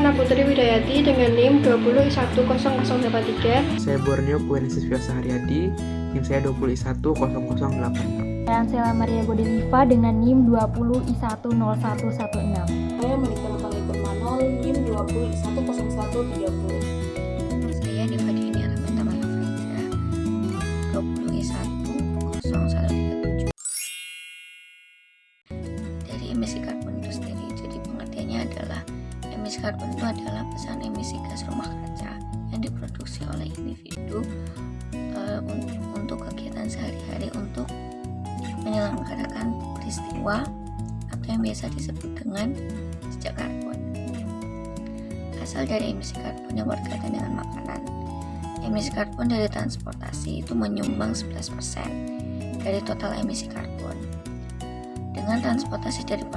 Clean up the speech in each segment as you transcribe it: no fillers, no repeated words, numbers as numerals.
Sana Putri Widayati dengan NIM 20I10083. Saya Borneo Kuenesis Haryadi, NIM saya 20I10086. Saya Ansela Maria Godeliva dengan NIM 20I10116. Saya Menika Natali Permanol, NIM 20I10130. Saya Diva Dini Arameta Malafreza, 20I10137. Dari emisi karbon itu sendiri, jadi pengertiannya adalah emisi karbon itu adalah pesan emisi gas rumah kaca yang diproduksi oleh individu untuk kegiatan sehari-hari untuk menyelenggarakan peristiwa atau yang biasa disebut dengan jejak karbon. Asal dari emisi karbon yang berkaitan dengan makanan. Emisi karbon dari transportasi itu menyumbang 11% dari total emisi karbon. Dengan transportasi dari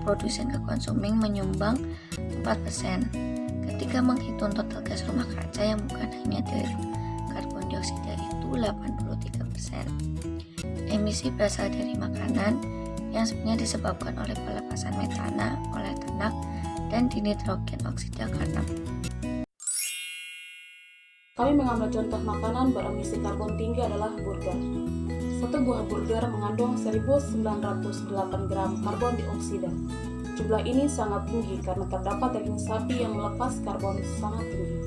produsen ke konsumen menyumbang 4%. Ketika menghitung total gas rumah kaca yang bukan hanya dari karbon dioksida itu 83%. Emisi berasal dari makanan yang sebenarnya disebabkan oleh pelepasan metana oleh ternak dan dinitrogen oksida karena Kami mengambil contoh makanan beremisi karbon tinggi adalah burger. Satu buah burger mengandung 1908 gram karbon dioksida. Jumlah ini sangat tinggi karena terdapat daging sapi yang melepas karbon sangat tinggi.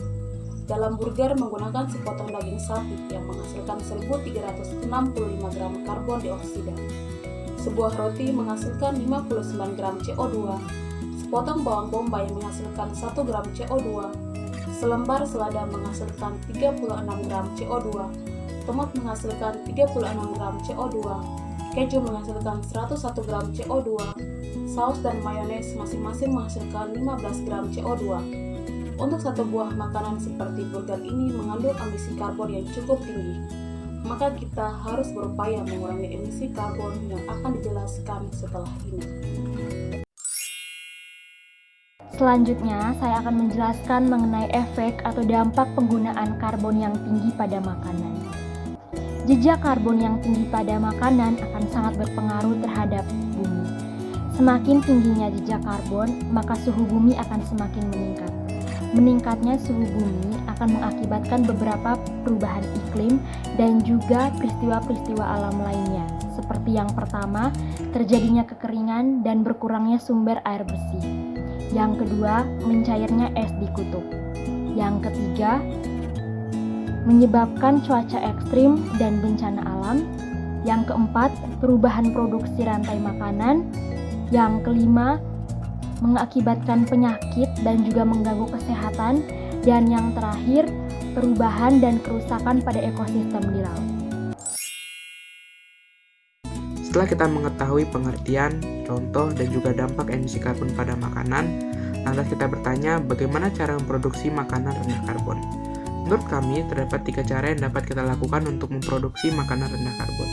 Dalam burger menggunakan sepotong daging sapi yang menghasilkan 1365 gram karbon dioksida. Sebuah roti menghasilkan 59 gram CO2. Sepotong bawang bombay menghasilkan 1 gram CO2. Selembar selada menghasilkan 36 gram CO2. Tomat menghasilkan 36 gram CO2. Keju menghasilkan 101 gram CO2. Saus dan mayones masing-masing menghasilkan 15 gram CO2. Untuk satu buah makanan seperti burger ini mengandung emisi karbon yang cukup tinggi, maka kita harus berupaya mengurangi emisi karbon yang akan dijelaskan setelah ini. Selanjutnya, saya akan menjelaskan mengenai efek atau dampak penggunaan karbon yang tinggi pada makanan. Jejak karbon yang tinggi pada makanan akan sangat berpengaruh terhadap bumi. Semakin tingginya jejak karbon, maka suhu bumi akan semakin meningkat. Meningkatnya suhu bumi akan mengakibatkan beberapa perubahan iklim dan juga peristiwa-peristiwa alam lainnya. Seperti yang pertama, terjadinya kekeringan dan berkurangnya sumber air bersih. Yang kedua, mencairnya es di kutub. Yang ketiga, menyebabkan cuaca ekstrim dan bencana alam. Yang keempat, perubahan produksi rantai makanan. Yang kelima, mengakibatkan penyakit dan juga mengganggu kesehatan. Dan yang terakhir, perubahan dan kerusakan pada ekosistem di laut. Setelah kita mengetahui pengertian, contoh, dan juga dampak emisi karbon pada makanan, lantas kita bertanya bagaimana cara memproduksi makanan rendah karbon. Menurut kami, terdapat 3 cara yang dapat kita lakukan untuk memproduksi makanan rendah karbon.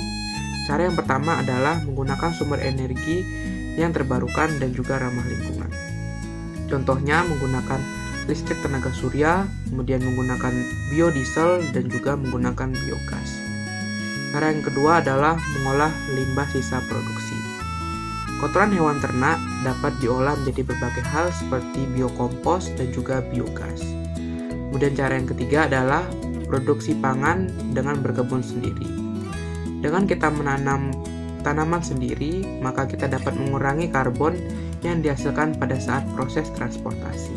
Cara yang pertama adalah menggunakan sumber energi yang terbarukan dan juga ramah lingkungan. Contohnya menggunakan listrik tenaga surya, kemudian menggunakan biodiesel, dan juga menggunakan biogas. Cara yang kedua adalah mengolah limbah sisa produksi. Kotoran hewan ternak dapat diolah menjadi berbagai hal seperti biokompos dan juga biogas. Kemudian cara yang ketiga adalah produksi pangan dengan berkebun sendiri. Dengan kita menanam tanaman sendiri, maka kita dapat mengurangi karbon yang dihasilkan pada saat proses transportasi.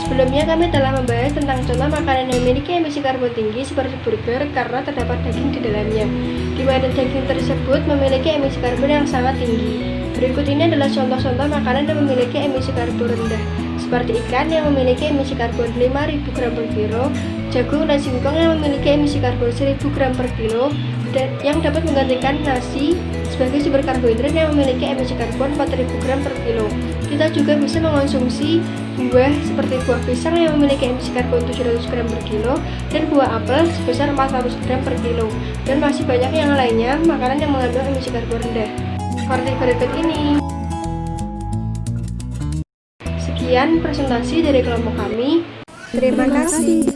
Sebelumnya kami telah membahas tentang contoh makanan yang memiliki emisi karbon tinggi seperti burger karena terdapat daging di dalamnya, di mana daging tersebut memiliki emisi karbon yang sangat tinggi. Berikut ini adalah contoh-contoh makanan yang memiliki emisi karbon rendah, seperti ikan yang memiliki emisi karbon 5.000 gram per kilo, jagung dan singkong yang memiliki emisi karbon 1.000 gram per kilo, dan yang dapat menggantikan nasi sebagai sumber karbohidrat yang memiliki emisi karbon 4.000 gram per kilo. Kita juga bisa mengonsumsi buah seperti buah pisang yang memiliki emisi karbon 700 gram per kilo dan buah apel sebesar 400 gram per kilo. Dan masih banyak yang lainnya makanan yang mengandung emisi karbon rendah, seperti berikut ini. Sekian presentasi dari kelompok kami. Terima kasih.